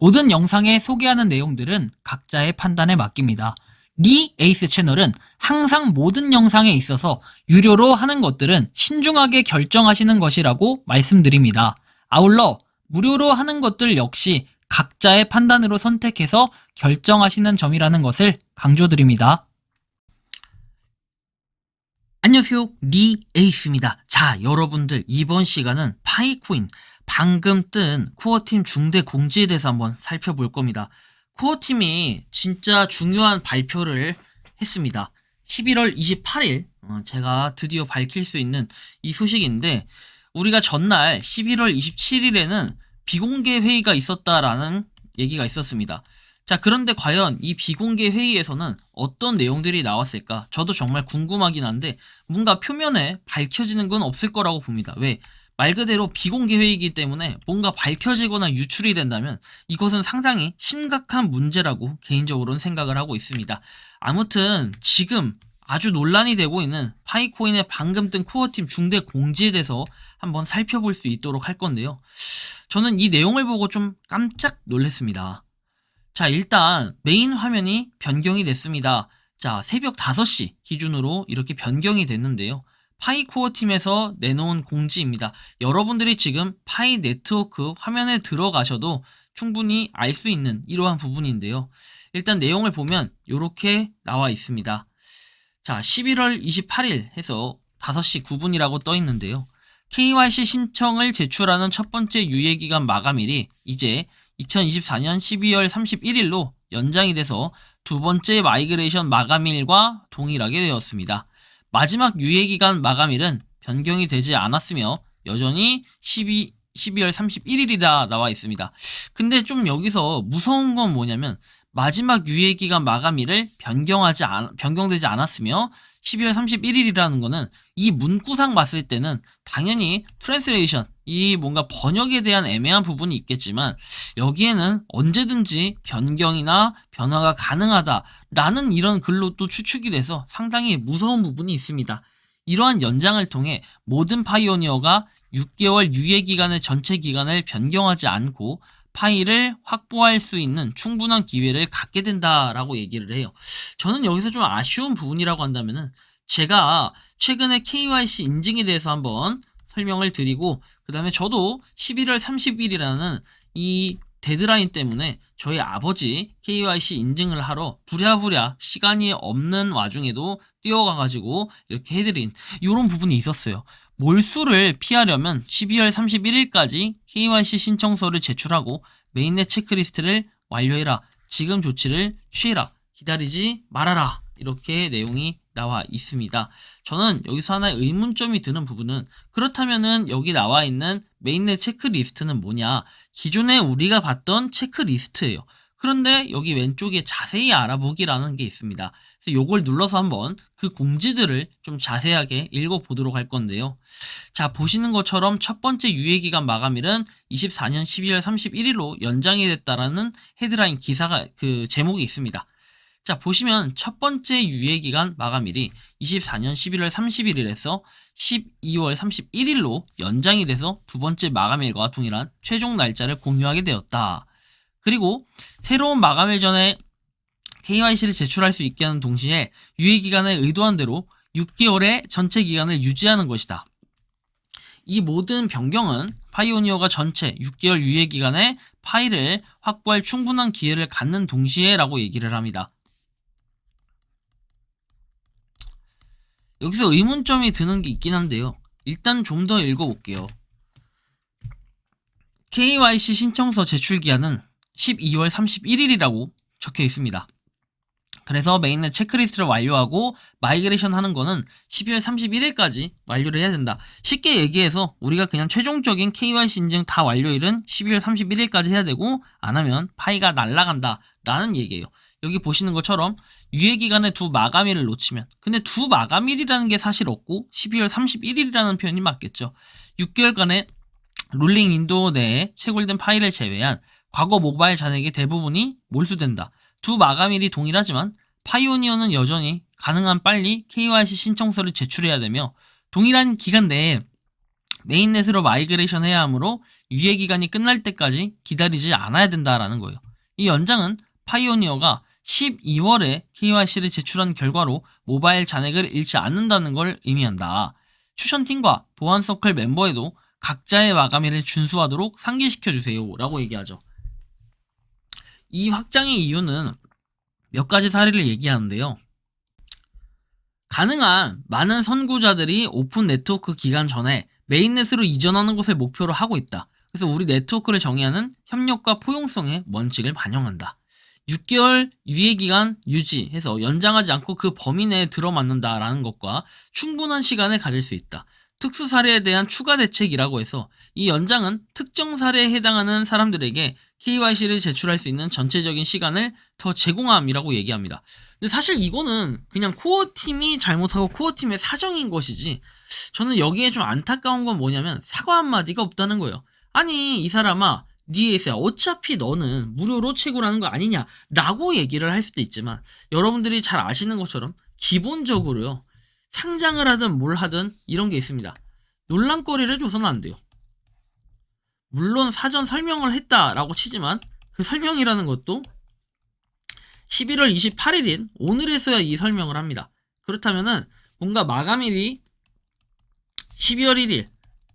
모든 영상에 소개하는 내용들은 각자의 판단에 맡깁니다. 리 에이스 채널은 항상 모든 영상에 있어서 유료로 하는 것들은 신중하게 결정하시는 것이라고 말씀드립니다. 아울러 무료로 하는 것들 역시 각자의 판단으로 선택해서 결정하시는 점이라는 것을 강조드립니다. 안녕하세요, 리 에이스입니다. 자, 여러분들 이번 시간은 파이코인 방금 뜬 코어팀 중대 공지에 대해서 한번 살펴볼 겁니다. 코어팀이 진짜 중요한 발표를 했습니다. 11월 28일 제가 드디어 밝힐 수 있는 이 소식인데, 우리가 전날 11월 27일에는 비공개 회의가 있었다라는 얘기가 있었습니다. 자, 그런데 과연 이 비공개 회의에서는 어떤 내용들이 나왔을까? 저도 정말 궁금하긴 한데 뭔가 표면에 밝혀지는 건 없을 거라고 봅니다. 왜? 말 그대로 비공개 회의이기 때문에 뭔가 밝혀지거나 유출이 된다면 이것은 상당히 심각한 문제라고 개인적으로는 생각을 하고 있습니다. 아무튼 지금 아주 논란이 되고 있는 파이코인의 방금 뜬 코어팀 중대 공지에 대해서 한번 살펴볼 수 있도록 할 건데요. 저는 이 내용을 보고 좀 깜짝 놀랐습니다. 자, 일단 메인 화면이 변경이 됐습니다. 자, 새벽 5시 기준으로 이렇게 변경이 됐는데요. 파이코어 팀에서 내놓은 공지입니다. 여러분들이 지금 파이 네트워크 화면에 들어가셔도 충분히 알 수 있는 이러한 부분인데요. 일단 내용을 보면 이렇게 나와 있습니다. 자, 11월 28일 해서 5시 9분이라고 떠 있는데요. KYC 신청을 제출하는 첫 번째 유예기간 마감일이 이제 2024년 12월 31일로 연장이 돼서 두 번째 마이그레이션 마감일과 동일하게 되었습니다. 마지막 유예기간 마감일은 변경이 되지 않았으며 여전히 12월 31일이다 나와 있습니다. 근데 좀 여기서 무서운 건 뭐냐면 마지막 유예기간 마감일을 변경되지 않았으며 12월 31일이라는 거는 이 문구상 봤을 때는 당연히 트랜스레이션, 이 뭔가 번역에 대한 애매한 부분이 있겠지만 여기에는 언제든지 변경이나 변화가 가능하다라는 이런 글로 또 추측이 돼서 상당히 무서운 부분이 있습니다. 이러한 연장을 통해 모든 파이오니어가 6개월 유예기간의 전체 기간을 변경하지 않고 파일을 확보할 수 있는 충분한 기회를 갖게 된다라고 얘기를 해요. 저는 여기서 좀 아쉬운 부분이라고 한다면은 제가 최근에 KYC 인증에 대해서 한번 설명을 드리고 그 다음에 저도 11월 30일이라는 이 데드라인 때문에 저희 아버지 KYC 인증을 하러 부랴부랴 시간이 없는 와중에도 뛰어가가지고 이렇게 해드린 이런 부분이 있었어요. 몰수를 피하려면 12월 31일까지 KYC 신청서를 제출하고 메인넷 체크리스트를 완료해라. 지금 조치를 취해라. 기다리지 말아라. 이렇게 내용이 나와 있습니다. 저는 여기서 하나의 의문점이 드는 부분은 그렇다면은 여기 나와 있는 메인넷 체크리스트는 뭐냐? 기존에 우리가 봤던 체크리스트예요. 그런데 여기 왼쪽에 자세히 알아보기라는 게 있습니다. 그래서 이걸 눌러서 한번 그 공지들을 좀 자세하게 읽어보도록 할 건데요. 자, 보시는 것처럼 첫 번째 유예기간 마감일은 24년 12월 31일로 연장이 됐다라는 헤드라인 기사가 제목이 있습니다. 자, 보시면 첫 번째 유예기간 마감일이 24년 11월 31일에서 12월 31일로 연장이 돼서 두 번째 마감일과 동일한 최종 날짜를 공유하게 되었다. 그리고 새로운 마감일 전에 KYC를 제출할 수 있게 하는 동시에 유예기간에 의도한 대로 6개월의 전체 기간을 유지하는 것이다. 이 모든 변경은 파이오니어가 전체 6개월 유예기간에 파일을 확보할 충분한 기회를 갖는 동시에 라고 얘기를 합니다. 여기서 의문점이 드는 게 있긴 한데요. 일단 좀 더 읽어볼게요. KYC 신청서 제출 기한은 12월 31일이라고 적혀 있습니다. 그래서 메인넷 체크리스트를 완료하고 마이그레이션 하는 거는 12월 31일까지 완료를 해야 된다. 쉽게 얘기해서 우리가 그냥 최종적인 KYC 인증 다 완료일은 12월 31일까지 해야 되고 안 하면 파이가 날아간다 라는 얘기예요. 여기 보시는 것처럼 유예기간의 두 마감일을 놓치면, 근데 두 마감일이라는 게 사실 없고 12월 31일이라는 표현이 맞겠죠. 6개월간의 롤링 윈도우 내에 채굴된 파일을 제외한 과거 모바일 잔액의 대부분이 몰수된다. 두 마감일이 동일하지만 파이오니어는 여전히 가능한 빨리 KYC 신청서를 제출해야 되며 동일한 기간 내에 메인넷으로 마이그레이션 해야 하므로 유예 기간이 끝날 때까지 기다리지 않아야 된다라는 거예요. 이 연장은 파이오니어가 12월에 KYC를 제출한 결과로 모바일 잔액을 잃지 않는다는 걸 의미한다. 추천팀과 보안서클 멤버에도 각자의 마감일을 준수하도록 상기시켜주세요 라고 얘기하죠. 이 확장의 이유는 몇 가지 사례를 얘기하는데요. 가능한 많은 선구자들이 오픈 네트워크 기간 전에 메인넷으로 이전하는 것을 목표로 하고 있다. 그래서 우리 네트워크를 정의하는 협력과 포용성의 원칙을 반영한다. 6개월 유예기간 유지해서 연장하지 않고 그 범위 내에 들어맞는다라는 것과 충분한 시간을 가질 수 있다. 특수 사례에 대한 추가 대책이라고 해서 이 연장은 특정 사례에 해당하는 사람들에게 KYC를 제출할 수 있는 전체적인 시간을 더 제공함이라고 얘기합니다. 근데 사실 이거는 그냥 코어팀이 잘못하고 코어팀의 사정인 것이지, 저는 여기에 좀 안타까운 건 뭐냐면 사과 한마디가 없다는 거예요. 아니 이 사람아, 네 에서야 어차피 너는 무료로 채굴하는 거 아니냐 라고 얘기를 할 수도 있지만, 여러분들이 잘 아시는 것처럼 기본적으로요, 상장을 하든 뭘 하든 이런 게 있습니다. 논란거리를 줘서는 안 돼요. 물론 사전 설명을 했다라고 치지만 그 설명이라는 것도 11월 28일인 오늘에서야 이 설명을 합니다. 그렇다면은 뭔가 마감일이 12월 1일,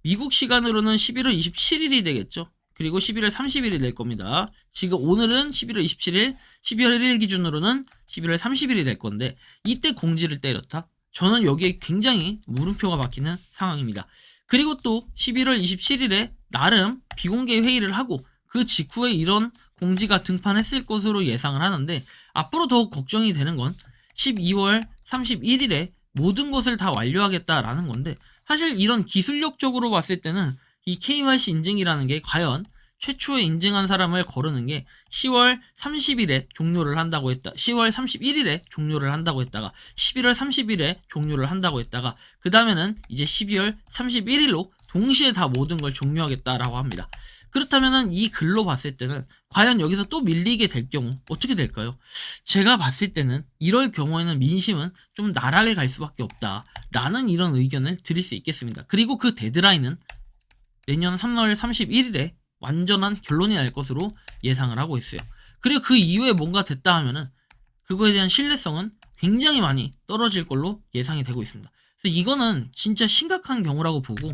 미국 시간으로는 11월 27일이 되겠죠. 그리고 11월 30일이 될 겁니다. 지금 오늘은 11월 27일, 12월 1일 기준으로는 11월 30일이 될 건데, 이때 공지를 때렸다? 저는 여기에 굉장히 물음표가 박히는 상황입니다. 그리고 또 11월 27일에 나름 비공개 회의를 하고 그 직후에 이런 공지가 등판했을 것으로 예상을 하는데, 앞으로 더욱 걱정이 되는 건 12월 31일에 모든 것을 다 완료하겠다라는 건데, 사실 이런 기술력적으로 봤을 때는 이 KYC 인증이라는 게 과연 최초에 인증한 사람을 거르는 게 10월 30일에 종료를 한다고 했다. 10월 31일에 종료를 한다고 했다가 11월 30일에 종료를 한다고 했다가 그 다음에는 이제 12월 31일로 동시에 다 모든 걸 종료하겠다라고 합니다. 그렇다면은 이 글로 봤을 때는 과연 여기서 또 밀리게 될 경우 어떻게 될까요? 제가 봤을 때는 이럴 경우에는 민심은 좀 나락을 갈 수밖에 없다라는 이런 의견을 드릴 수 있겠습니다. 그리고 그 데드라인은 내년 3월 31일에 완전한 결론이 날 것으로 예상을 하고 있어요. 그리고 그 이후에 뭔가 됐다 하면은 그거에 대한 신뢰성은 굉장히 많이 떨어질 걸로 예상이 되고 있습니다. 그래서 이거는 진짜 심각한 경우라고 보고,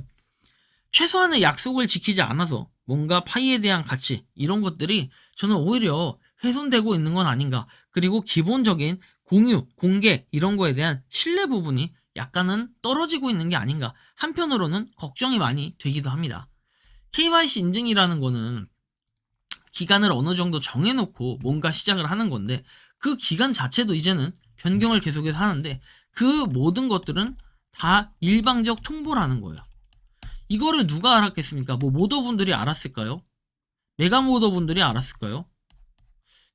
최소한의 약속을 지키지 않아서 뭔가 파이에 대한 가치 이런 것들이 저는 오히려 훼손되고 있는 건 아닌가, 그리고 기본적인 공유, 공개 이런 거에 대한 신뢰 부분이 약간은 떨어지고 있는 게 아닌가, 한편으로는 걱정이 많이 되기도 합니다. KYC 인증이라는 거는 기간을 어느 정도 정해놓고 뭔가 시작을 하는 건데, 그 기간 자체도 이제는 변경을 계속해서 하는데, 그 모든 것들은 다 일방적 통보라는 거예요. 이거를 누가 알았겠습니까? 뭐 모더분들이 알았을까요? 메가 모더분들이 알았을까요?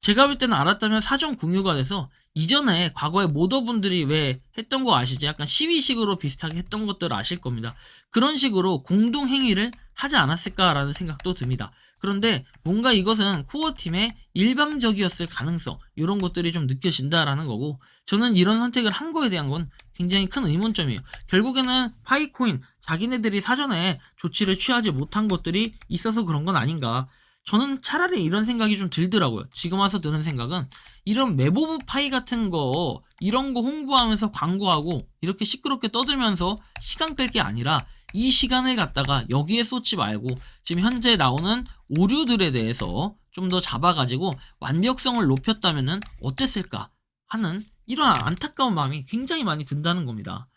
제가 볼 때는 알았다면 사전 공유가 돼서 이전에 과거에 모더분들이 왜 했던 거 아시죠? 약간 시위식으로 비슷하게 했던 것들을 아실 겁니다. 그런 식으로 공동행위를 하지 않았을까라는 생각도 듭니다. 그런데 뭔가 이것은 코어팀의 일방적이었을 가능성, 이런 것들이 좀 느껴진다라는 거고, 저는 이런 선택을 한 거에 대한 건 굉장히 큰 의문점이에요. 결국에는 파이코인 자기네들이 사전에 조치를 취하지 못한 것들이 있어서 그런 건 아닌가, 저는 차라리 이런 생각이 좀 들더라고요. 지금 와서 드는 생각은, 이런 메보브 파이 같은 거 이런 거 홍보하면서 광고하고 이렇게 시끄럽게 떠들면서 시간 끌 게 아니라 이 시간을 갖다가 여기에 쏟지 말고 지금 현재 나오는 오류들에 대해서 좀 더 잡아가지고 완벽성을 높였다면은 어땠을까 하는 이런 안타까운 마음이 굉장히 많이 든다는 겁니다.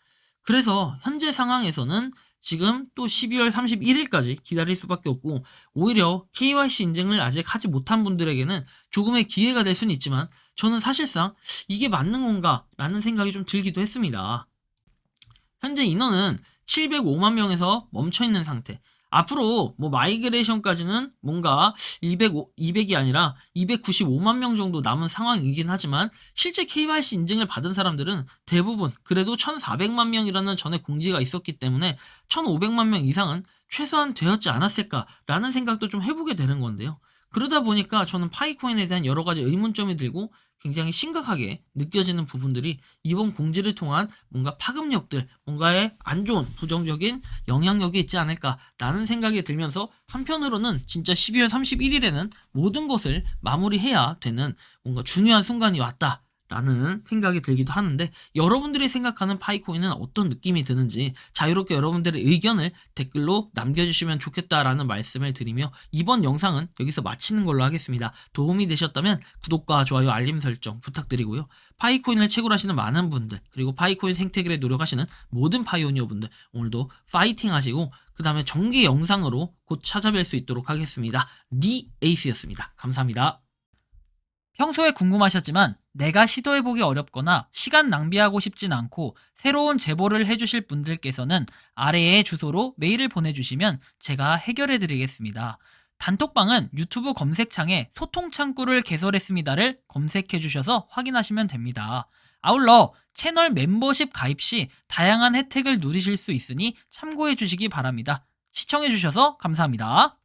그래서 현재 상황에서는 지금 또 12월 31일까지 기다릴 수밖에 없고, 오히려 KYC 인증을 아직 하지 못한 분들에게는 조금의 기회가 될 수는 있지만, 저는 사실상 이게 맞는 건가 라는 생각이 좀 들기도 했습니다. 현재 인원은 705만 명에서 멈춰있는 상태. 앞으로 뭐 마이그레이션까지는 뭔가 200이 아니라 295만 명 정도 남은 상황이긴 하지만, 실제 KYC 인증을 받은 사람들은 대부분 그래도 1400만 명이라는 전에 공지가 있었기 때문에 1500만 명 이상은 최소한 되었지 않았을까라는 생각도 좀 해보게 되는 건데요. 그러다 보니까 저는 파이코인에 대한 여러 가지 의문점이 들고 굉장히 심각하게 느껴지는 부분들이 이번 공지를 통한 뭔가 파급력들, 뭔가의 안 좋은 부정적인 영향력이 있지 않을까라는 생각이 들면서 한편으로는 진짜 12월 31일에는 모든 것을 마무리해야 되는 뭔가 중요한 순간이 왔다. 라는 생각이 들기도 하는데 여러분들이 생각하는 파이코인은 어떤 느낌이 드는지 자유롭게 여러분들의 의견을 댓글로 남겨주시면 좋겠다라는 말씀을 드리며 이번 영상은 여기서 마치는 걸로 하겠습니다. 도움이 되셨다면 구독과 좋아요, 알림 설정 부탁드리고요. 파이코인을 채굴 하시는 많은 분들 그리고 파이코인 생태계에 노력하시는 모든 파이오니어 분들 오늘도 파이팅 하시고 그 다음에 정기 영상으로 곧 찾아뵐 수 있도록 하겠습니다. 리에이스였습니다. 감사합니다. 평소에 궁금하셨지만 내가 시도해보기 어렵거나 시간 낭비하고 싶진 않고 새로운 제보를 해주실 분들께서는 아래의 주소로 메일을 보내주시면 제가 해결해드리겠습니다. 단톡방은 유튜브 검색창에 소통창구를 개설했습니다를 검색해주셔서 확인하시면 됩니다. 아울러 채널 멤버십 가입 시 다양한 혜택을 누리실 수 있으니 참고해주시기 바랍니다. 시청해주셔서 감사합니다.